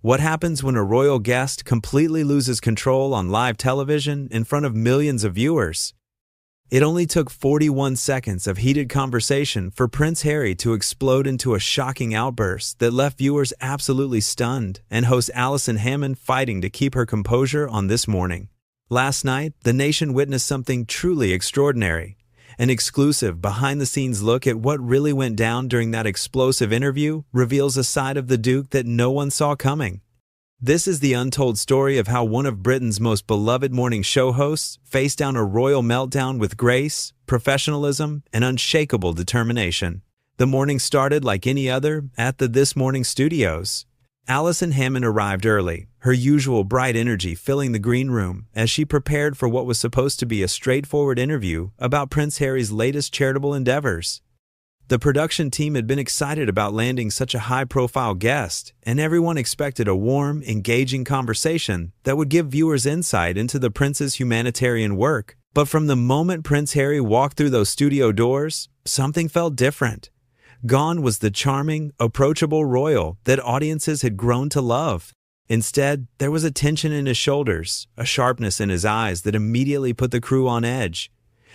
What happens when a royal guest completely loses control on live television in front of millions of viewers? It only took 41 seconds of heated conversation for Prince Harry to explode into a shocking outburst that left viewers absolutely stunned and host Alison Hammond fighting to keep her composure on This Morning. Last night, the nation witnessed something truly extraordinary. An exclusive behind-the-scenes look at what really went down during that explosive interview reveals a side of the Duke that no one saw coming. This is the untold story of how one of Britain's most beloved morning show hosts faced down a royal meltdown with grace, professionalism, and unshakable determination. The morning started like any other at the This Morning studios. Alison Hammond arrived early, her usual bright energy filling the green room as she prepared for what was supposed to be a straightforward interview about Prince Harry's latest charitable endeavors. The production team had been excited about landing such a high-profile guest, and everyone expected a warm, engaging conversation that would give viewers insight into the prince's humanitarian work. But from the moment Prince Harry walked through those studio doors, something felt different. Gone was the charming, approachable royal that audiences had grown to love. Instead, there was a tension in his shoulders, a sharpness in his eyes that immediately put the crew on edge.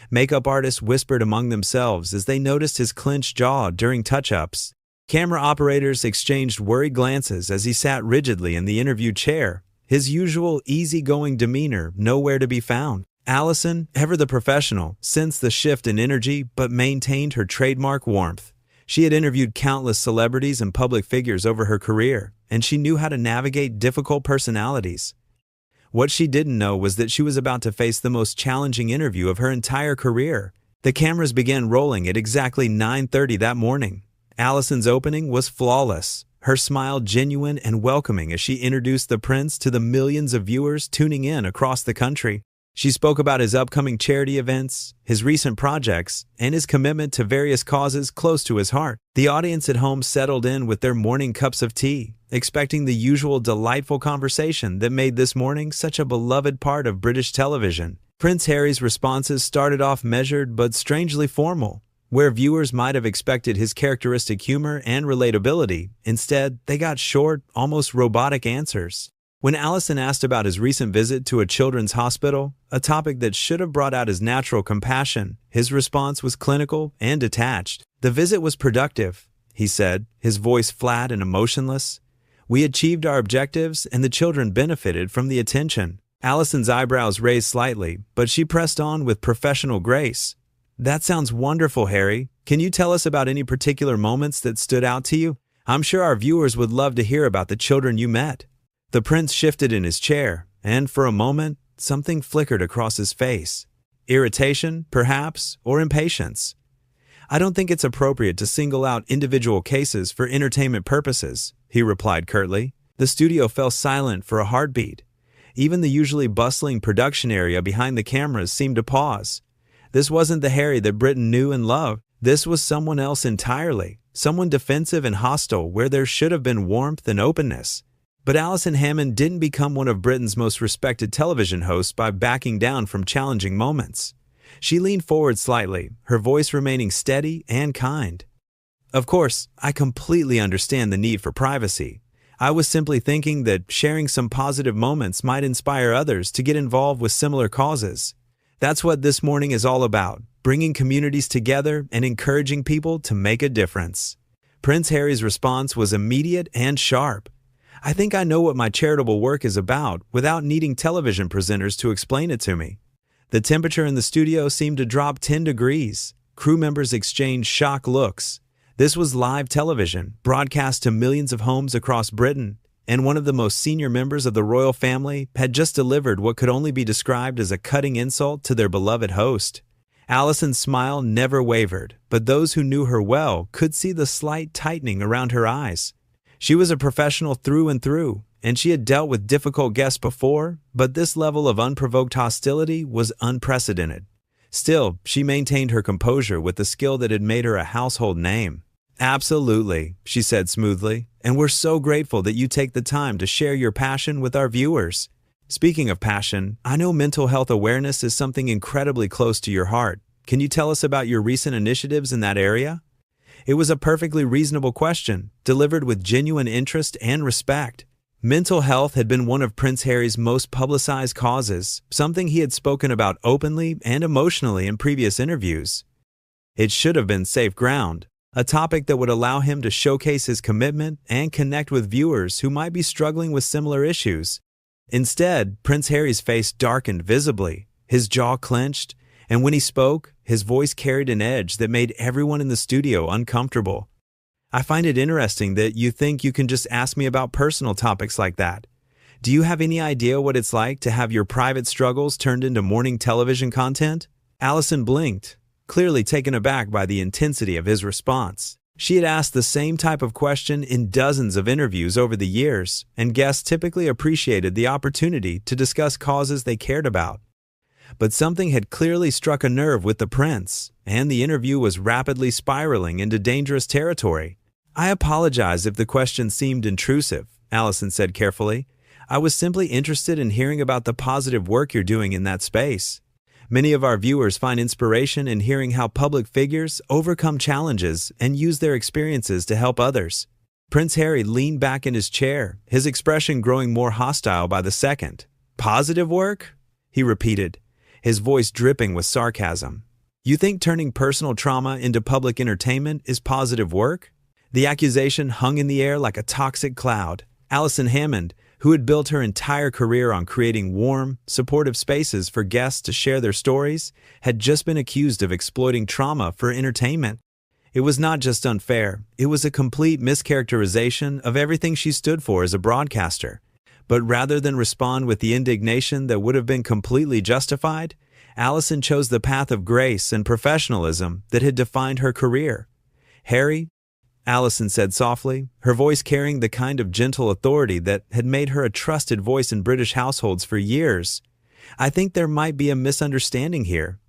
Makeup artists whispered among themselves as they noticed his clenched jaw during touch-ups. Camera operators exchanged worried glances as he sat rigidly in the interview chair, his usual easygoing demeanor nowhere to be found. Alison, ever the professional, sensed the shift in energy but maintained her trademark warmth. She had interviewed countless celebrities and public figures over her career, and she knew how to navigate difficult personalities. What she didn't know was that she was about to face the most challenging interview of her entire career. The cameras began rolling at exactly 9:30 that morning. Alison's opening was flawless, her smile genuine and welcoming as she introduced the prince to the millions of viewers tuning in across the country. She spoke about his upcoming charity events, his recent projects, and his commitment to various causes close to his heart. The audience at home settled in with their morning cups of tea, expecting the usual delightful conversation that made This Morning such a beloved part of British television. Prince Harry's responses started off measured but strangely formal. Where viewers might have expected his characteristic humor and relatability, instead, they got short, almost robotic answers. When Alison asked about his recent visit to a children's hospital, a topic that should have brought out his natural compassion, his response was clinical and detached. "The visit was productive," he said, his voice flat and emotionless. "We achieved our objectives and the children benefited from the attention." Alison's eyebrows raised slightly, but she pressed on with professional grace. "That sounds wonderful, Harry. Can you tell us about any particular moments that stood out to you? I'm sure our viewers would love to hear about the children you met." The prince shifted in his chair, and for a moment, something flickered across his face. Irritation, perhaps, or impatience. "I don't think it's appropriate to single out individual cases for entertainment purposes," he replied curtly. The studio fell silent for a heartbeat. Even the usually bustling production area behind the cameras seemed to pause. This wasn't the Harry that Britain knew and loved. This was someone else entirely, someone defensive and hostile where there should have been warmth and openness. But Alison Hammond didn't become one of Britain's most respected television hosts by backing down from challenging moments. She leaned forward slightly, her voice remaining steady and kind. "Of course, I completely understand the need for privacy. I was simply thinking that sharing some positive moments might inspire others to get involved with similar causes. That's what This Morning is all about, bringing communities together and encouraging people to make a difference." Prince Harry's response was immediate and sharp. "I think I know what my charitable work is about without needing television presenters to explain it to me." The temperature in the studio seemed to drop 10 degrees. Crew members exchanged shocked looks. This was live television, broadcast to millions of homes across Britain, and one of the most senior members of the royal family had just delivered what could only be described as a cutting insult to their beloved host. Alison's smile never wavered, but those who knew her well could see the slight tightening around her eyes. She was a professional through and through, and she had dealt with difficult guests before, but this level of unprovoked hostility was unprecedented. Still, she maintained her composure with the skill that had made her a household name. "Absolutely," she said smoothly, "and we're so grateful that you take the time to share your passion with our viewers. Speaking of passion, I know mental health awareness is something incredibly close to your heart. Can you tell us about your recent initiatives in that area?" It was a perfectly reasonable question, delivered with genuine interest and respect. Mental health had been one of Prince Harry's most publicized causes, something he had spoken about openly and emotionally in previous interviews. It should have been safe ground, a topic that would allow him to showcase his commitment and connect with viewers who might be struggling with similar issues. Instead, Prince Harry's face darkened visibly, his jaw clenched, and when he spoke, his voice carried an edge that made everyone in the studio uncomfortable. I find it interesting that you think you can just ask me about personal topics like that. Do you have any idea what it's like to have your private struggles turned into morning television content? Alison blinked, clearly taken aback by the intensity of his response. She had asked the same type of question in dozens of interviews over the years, and guests typically appreciated the opportunity to discuss causes they cared about. But something had clearly struck a nerve with the prince, and the interview was rapidly spiraling into dangerous territory. "I apologize if the question seemed intrusive," Alison said carefully. "I was simply interested in hearing about the positive work you're doing in that space. Many of our viewers find inspiration in hearing how public figures overcome challenges and use their experiences to help others." Prince Harry leaned back in his chair, his expression growing more hostile by the second. "Positive work?" he repeated, his voice dripping with sarcasm. "You think turning personal trauma into public entertainment is positive work?" The accusation hung in the air like a toxic cloud. Alison Hammond, who had built her entire career on creating warm, supportive spaces for guests to share their stories, had just been accused of exploiting trauma for entertainment. It was not just unfair, it was a complete mischaracterization of everything she stood for as a broadcaster. But rather than respond with the indignation that would have been completely justified, Alison chose the path of grace and professionalism that had defined her career. "Harry," Alison said softly, her voice carrying the kind of gentle authority that had made her a trusted voice in British households for years, "I think there might be a misunderstanding here.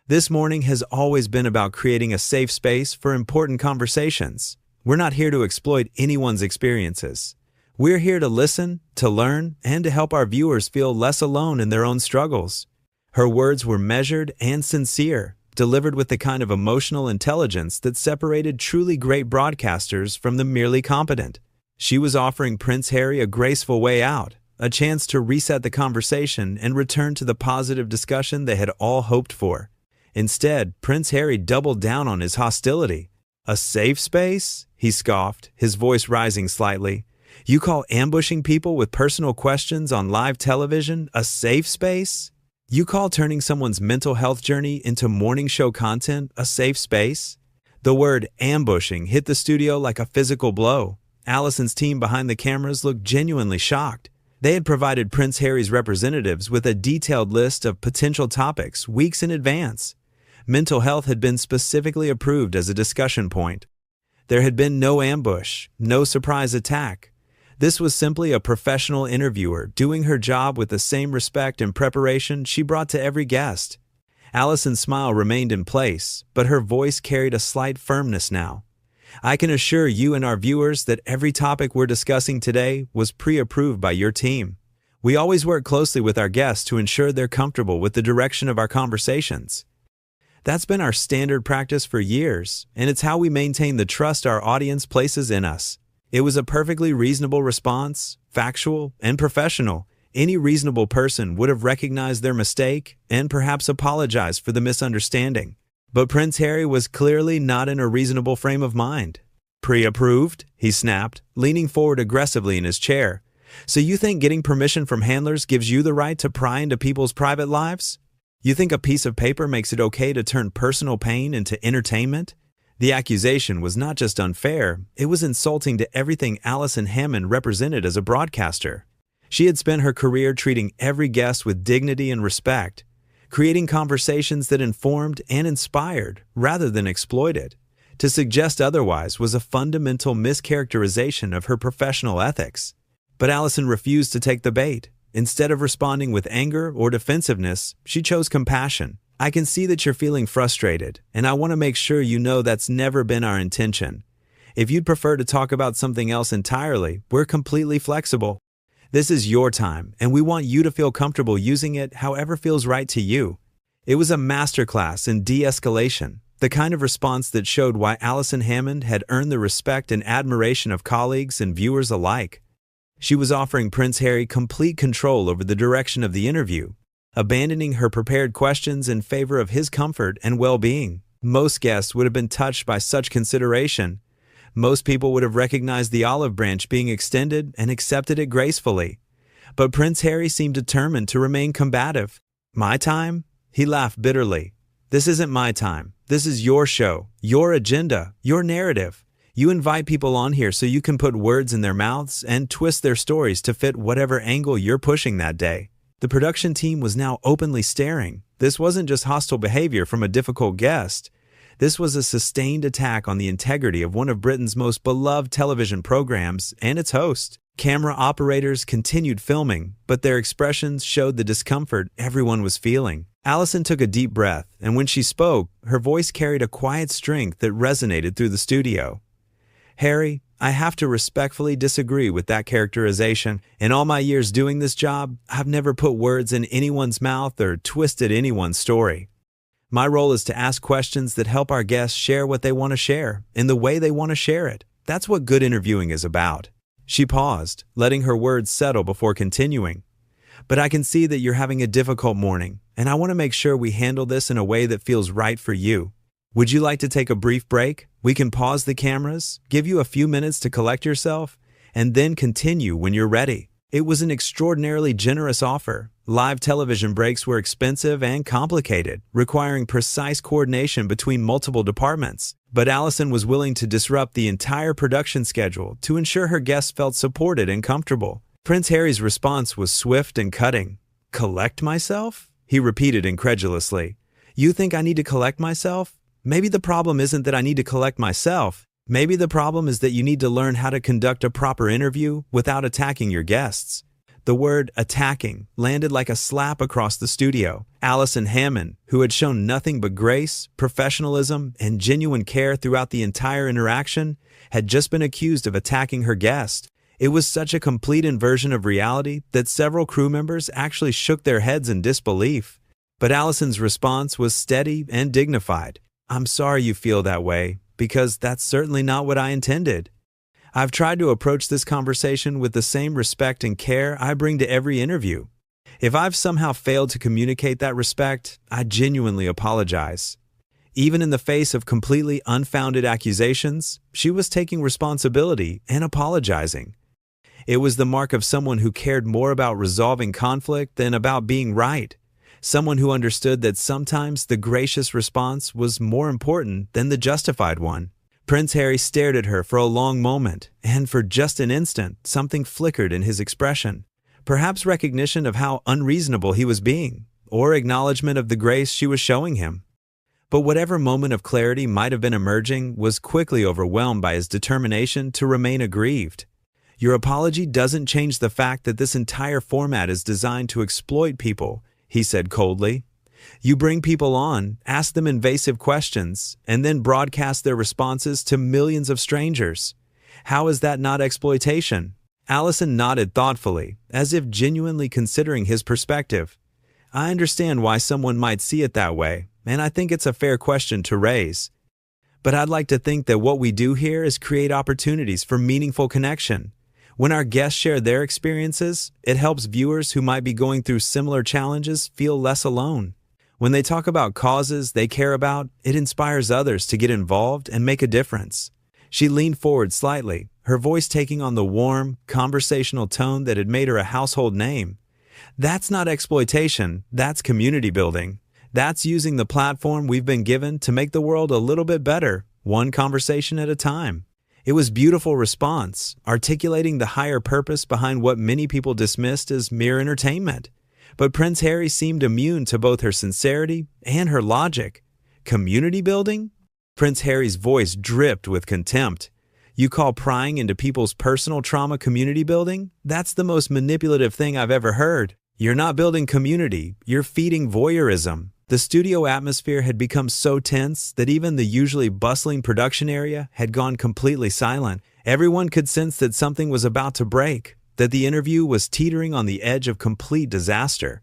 This morning has always been about creating a safe space for important conversations. We're not here to exploit anyone's experiences. We're here to listen, to learn, and to help our viewers feel less alone in their own struggles." Her words were measured and sincere, delivered with the kind of emotional intelligence that separated truly great broadcasters from the merely competent. She was offering Prince Harry a graceful way out, a chance to reset the conversation and return to the positive discussion they had all hoped for. Instead, Prince Harry doubled down on his hostility. "A safe space?" he scoffed, his voice rising slightly. "You call ambushing people with personal questions on live television a safe space? You call turning someone's mental health journey into morning show content a safe space?" The word ambushing hit the studio like a physical blow. Alison's team behind the cameras looked genuinely shocked. They had provided Prince Harry's representatives with a detailed list of potential topics weeks in advance. Mental health had been specifically approved as a discussion point. There had been no ambush, no surprise attack. This was simply a professional interviewer doing her job with the same respect and preparation she brought to every guest. Alison's smile remained in place, but her voice carried a slight firmness now. "I can assure you and our viewers that every topic we're discussing today was pre-approved by your team. We always work closely with our guests to ensure they're comfortable with the direction of our conversations. That's been our standard practice for years, and it's how we maintain the trust our audience places in us." It was a perfectly reasonable response, factual and professional. Any reasonable person would have recognized their mistake and perhaps apologized for the misunderstanding. But Prince Harry was clearly not in a reasonable frame of mind. "Pre-approved?" he snapped, leaning forward aggressively in his chair. "So you think getting permission from handlers gives you the right to pry into people's private lives? You think a piece of paper makes it okay to turn personal pain into entertainment?" The accusation was not just unfair, it was insulting to everything Alison Hammond represented as a broadcaster. She had spent her career treating every guest with dignity and respect, creating conversations that informed and inspired rather than exploited. To suggest otherwise was a fundamental mischaracterization of her professional ethics. But Alison refused to take the bait. Instead of responding with anger or defensiveness, she chose compassion. "I can see that you're feeling frustrated, and I want to make sure you know that's never been our intention. If you'd prefer to talk about something else entirely, we're completely flexible. This is your time, and we want you to feel comfortable using it however feels right to you." It was a masterclass in de-escalation, the kind of response that showed why Alison Hammond had earned the respect and admiration of colleagues and viewers alike. She was offering Prince Harry complete control over the direction of the interview, abandoning her prepared questions in favor of his comfort and well-being. Most guests would have been touched by such consideration. Most people would have recognized the olive branch being extended and accepted it gracefully. But Prince Harry seemed determined to remain combative. "My time?" He laughed bitterly. "This isn't my time. This is your show, your agenda, your narrative. You invite people on here so you can put words in their mouths and twist their stories to fit whatever angle you're pushing that day." The production team was now openly staring. This wasn't just hostile behavior from a difficult guest. This was a sustained attack on the integrity of one of Britain's most beloved television programs and its host. Camera operators continued filming, but their expressions showed the discomfort everyone was feeling. Alison took a deep breath, and when she spoke, her voice carried a quiet strength that resonated through the studio. "Harry, I have to respectfully disagree with that characterization. In all my years doing this job, I've never put words in anyone's mouth or twisted anyone's story. My role is to ask questions that help our guests share what they want to share, in the way they want to share it. That's what good interviewing is about." She paused, letting her words settle before continuing. "But I can see that you're having a difficult morning, and I want to make sure we handle this in a way that feels right for you. Would you like to take a brief break? We can pause the cameras, give you a few minutes to collect yourself, and then continue when you're ready." It was an extraordinarily generous offer. Live television breaks were expensive and complicated, requiring precise coordination between multiple departments. But Alison was willing to disrupt the entire production schedule to ensure her guests felt supported and comfortable. Prince Harry's response was swift and cutting. "Collect myself?" he repeated incredulously. "You think I need to collect myself? Maybe the problem isn't that I need to collect myself. Maybe the problem is that you need to learn how to conduct a proper interview without attacking your guests." The word attacking landed like a slap across the studio. Alison Hammond, who had shown nothing but grace, professionalism, and genuine care throughout the entire interaction, had just been accused of attacking her guest. It was such a complete inversion of reality that several crew members actually shook their heads in disbelief. But Alison's response was steady and dignified. "I'm sorry you feel that way, because that's certainly not what I intended. I've tried to approach this conversation with the same respect and care I bring to every interview. If I've somehow failed to communicate that respect, I genuinely apologize." Even in the face of completely unfounded accusations, she was taking responsibility and apologizing. It was the mark of someone who cared more about resolving conflict than about being right. Someone who understood that sometimes the gracious response was more important than the justified one. Prince Harry stared at her for a long moment, and for just an instant, something flickered in his expression. Perhaps recognition of how unreasonable he was being, or acknowledgement of the grace she was showing him. But whatever moment of clarity might have been emerging was quickly overwhelmed by his determination to remain aggrieved. "Your apology doesn't change the fact that this entire format is designed to exploit people," he said coldly. "You bring people on, ask them invasive questions, and then broadcast their responses to millions of strangers. How is that not exploitation?" Alison nodded thoughtfully, as if genuinely considering his perspective. "I understand why someone might see it that way, and I think it's a fair question to raise. But I'd like to think that what we do here is create opportunities for meaningful connection. When our guests share their experiences, it helps viewers who might be going through similar challenges feel less alone. When they talk about causes they care about, it inspires others to get involved and make a difference." She leaned forward slightly, her voice taking on the warm, conversational tone that had made her a household name. "That's not exploitation, that's community building. That's using the platform we've been given to make the world a little bit better, one conversation at a time." It was a beautiful response, articulating the higher purpose behind what many people dismissed as mere entertainment. But Prince Harry seemed immune to both her sincerity and her logic. "Community building?" Prince Harry's voice dripped with contempt. "You call prying into people's personal trauma community building? That's the most manipulative thing I've ever heard. You're not building community, you're feeding voyeurism." The studio atmosphere had become so tense that even the usually bustling production area had gone completely silent. Everyone could sense that something was about to break, that the interview was teetering on the edge of complete disaster.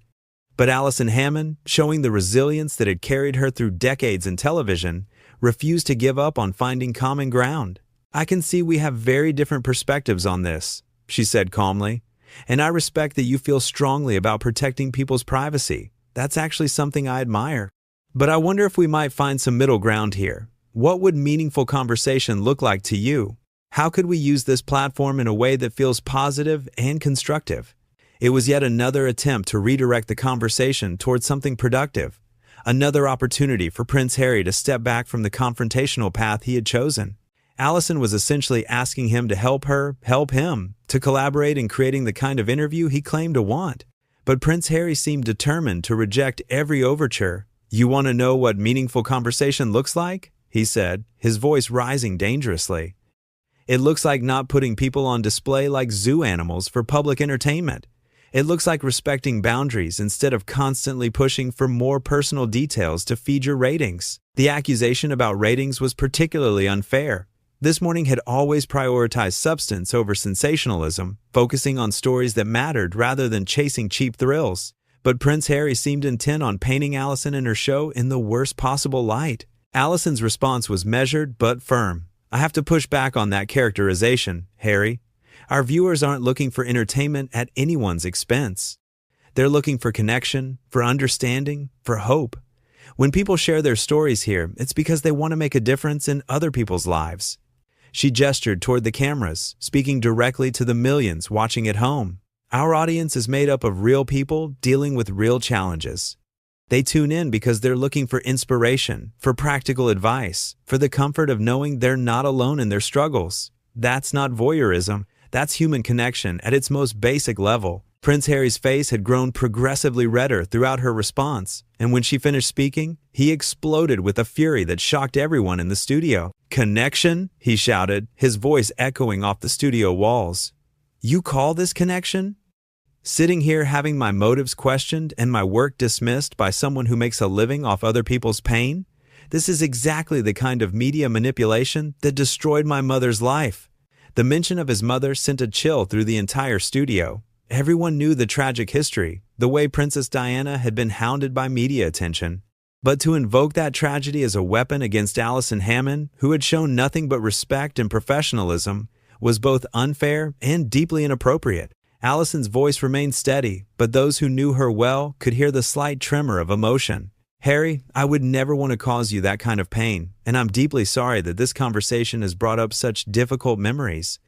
But Alison Hammond, showing the resilience that had carried her through decades in television, refused to give up on finding common ground. "I can see we have very different perspectives on this," she said calmly. "And I respect that you feel strongly about protecting people's privacy. That's actually something I admire. But I wonder if we might find some middle ground here. What would meaningful conversation look like to you? How could we use this platform in a way that feels positive and constructive?" It was yet another attempt to redirect the conversation towards something productive, another opportunity for Prince Harry to step back from the confrontational path he had chosen. Alison was essentially asking him to help her, help him, to collaborate in creating the kind of interview he claimed to want. But Prince Harry seemed determined to reject every overture. "You want to know what meaningful conversation looks like?" he said, his voice rising dangerously. "It looks like not putting people on display like zoo animals for public entertainment. It looks like respecting boundaries instead of constantly pushing for more personal details to feed your ratings." The accusation about ratings was particularly unfair. This Morning had always prioritized substance over sensationalism, focusing on stories that mattered rather than chasing cheap thrills. But Prince Harry seemed intent on painting Alison and her show in the worst possible light. Alison's response was measured but firm. "I have to push back on that characterization, Harry. Our viewers aren't looking for entertainment at anyone's expense. They're looking for connection, for understanding, for hope. When people share their stories here, it's because they want to make a difference in other people's lives." She gestured toward the cameras, speaking directly to the millions watching at home. "Our audience is made up of real people dealing with real challenges. They tune in because they're looking for inspiration, for practical advice, for the comfort of knowing they're not alone in their struggles. That's not voyeurism. That's human connection at its most basic level." Prince Harry's face had grown progressively redder throughout her response, and when she finished speaking, he exploded with a fury that shocked everyone in the studio. "Connection?" he shouted, his voice echoing off the studio walls. "You call this connection? Sitting here having my motives questioned and my work dismissed by someone who makes a living off other people's pain? This is exactly the kind of media manipulation that destroyed my mother's life." The mention of his mother sent a chill through the entire studio. Everyone knew the tragic history, the way Princess Diana had been hounded by media attention. But to invoke that tragedy as a weapon against Alison Hammond, who had shown nothing but respect and professionalism, was both unfair and deeply inappropriate. Alison's voice remained steady, but those who knew her well could hear the slight tremor of emotion. "Harry, I would never want to cause you that kind of pain, and I'm deeply sorry that this conversation has brought up such difficult memories.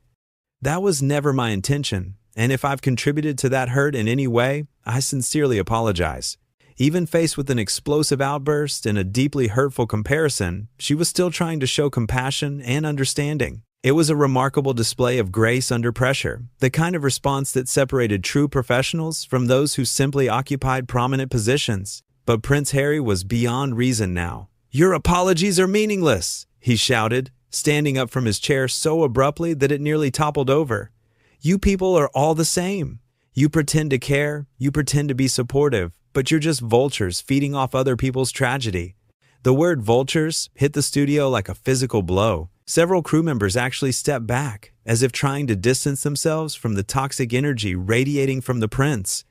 That was never my intention, and if I've contributed to that hurt in any way, I sincerely apologize." Even faced with an explosive outburst and a deeply hurtful comparison, she was still trying to show compassion and understanding. It was a remarkable display of grace under pressure, the kind of response that separated true professionals from those who simply occupied prominent positions. But Prince Harry was beyond reason now. "Your apologies are meaningless," he shouted, standing up from his chair so abruptly that it nearly toppled over. "You people are all the same. You pretend to care, you pretend to be supportive, but you're just vultures feeding off other people's tragedy." The word vultures hit the studio like a physical blow. Several crew members actually stepped back, as if trying to distance themselves from the toxic energy radiating from the prince.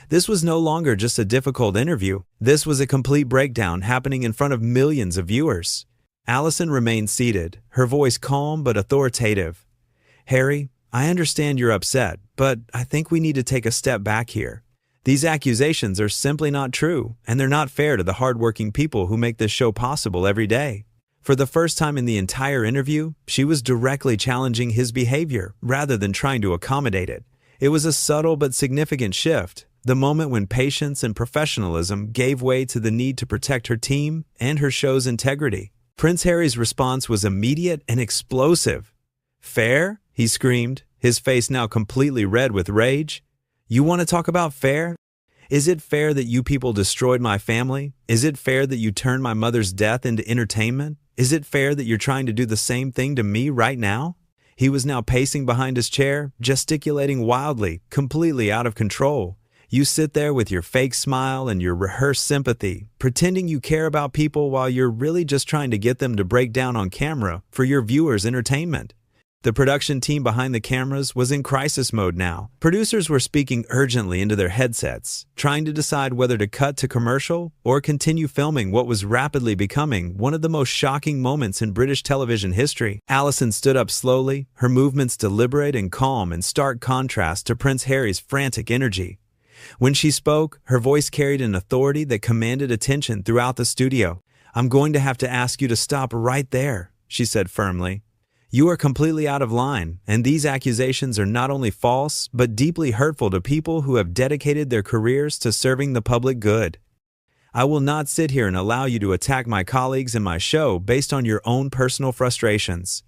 This was no longer just a difficult interview. This was a complete breakdown happening in front of millions of viewers. Alison remained seated, her voice calm but authoritative. "Harry, I understand you're upset, but I think we need to take a step back here. These accusations are simply not true, and they're not fair to the hardworking people who make this show possible every day." For the first time in the entire interview, she was directly challenging his behavior rather than trying to accommodate it. It was a subtle but significant shift, the moment when patience and professionalism gave way to the need to protect her team and her show's integrity. Prince Harry's response was immediate and explosive. "Fair?" he screamed, his face now completely red with rage. "You want to talk about fair? Is it fair that you people destroyed my family? Is it fair that you turned my mother's death into entertainment? Is it fair that you're trying to do the same thing to me right now?" He was now pacing behind his chair, gesticulating wildly, completely out of control. You sit there with your fake smile and your rehearsed sympathy, pretending you care about people while you're really just trying to get them to break down on camera for your viewers' entertainment. The production team behind the cameras was in crisis mode now. Producers were speaking urgently into their headsets, trying to decide whether to cut to commercial or continue filming what was rapidly becoming one of the most shocking moments in British television history. Alison stood up slowly, her movements deliberate and calm in stark contrast to Prince Harry's frantic energy. When she spoke, her voice carried an authority that commanded attention throughout the studio. "I'm going to have to ask you to stop right there," she said firmly. "You are completely out of line, and these accusations are not only false, but deeply hurtful to people who have dedicated their careers to serving the public good. I will not sit here and allow you to attack my colleagues and my show based on your own personal frustrations."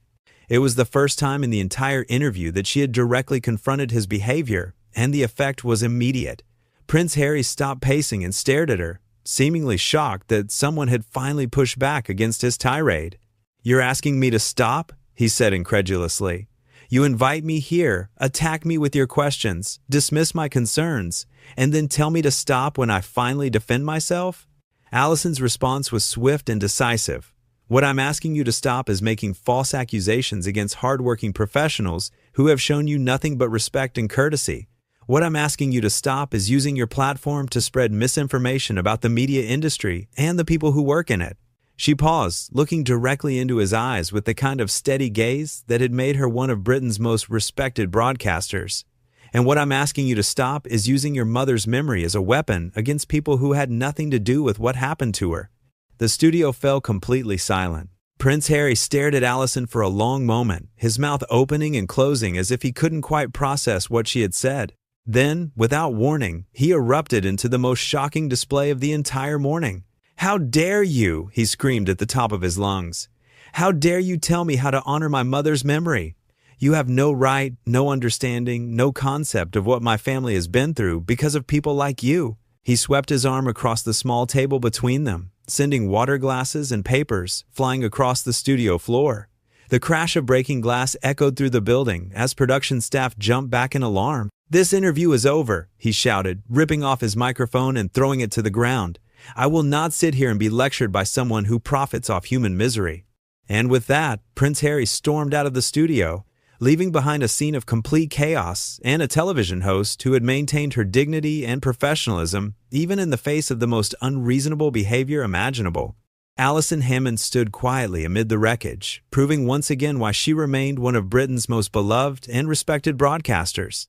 It was the first time in the entire interview that she had directly confronted his behavior, and the effect was immediate. Prince Harry stopped pacing and stared at her, seemingly shocked that someone had finally pushed back against his tirade. "You're asking me to stop?" he said incredulously. "You invite me here, attack me with your questions, dismiss my concerns, and then tell me to stop when I finally defend myself?" Alison's response was swift and decisive. "What I'm asking you to stop is making false accusations against hardworking professionals who have shown you nothing but respect and courtesy. What I'm asking you to stop is using your platform to spread misinformation about the media industry and the people who work in it." She paused, looking directly into his eyes with the kind of steady gaze that had made her one of Britain's most respected broadcasters. "And what I'm asking you to stop is using your mother's memory as a weapon against people who had nothing to do with what happened to her." The studio fell completely silent. Prince Harry stared at Alison for a long moment, his mouth opening and closing as if he couldn't quite process what she had said. Then, without warning, he erupted into the most shocking display of the entire morning. "How dare you?" he screamed at the top of his lungs. "How dare you tell me how to honor my mother's memory? You have no right, no understanding, no concept of what my family has been through because of people like you." He swept his arm across the small table between them, sending water glasses and papers flying across the studio floor. The crash of breaking glass echoed through the building as production staff jumped back in alarm. "This interview is over," he shouted, ripping off his microphone and throwing it to the ground. "I will not sit here and be lectured by someone who profits off human misery." And with that, Prince Harry stormed out of the studio, leaving behind a scene of complete chaos and a television host who had maintained her dignity and professionalism even in the face of the most unreasonable behavior imaginable. Alison Hammond stood quietly amid the wreckage, proving once again why she remained one of Britain's most beloved and respected broadcasters.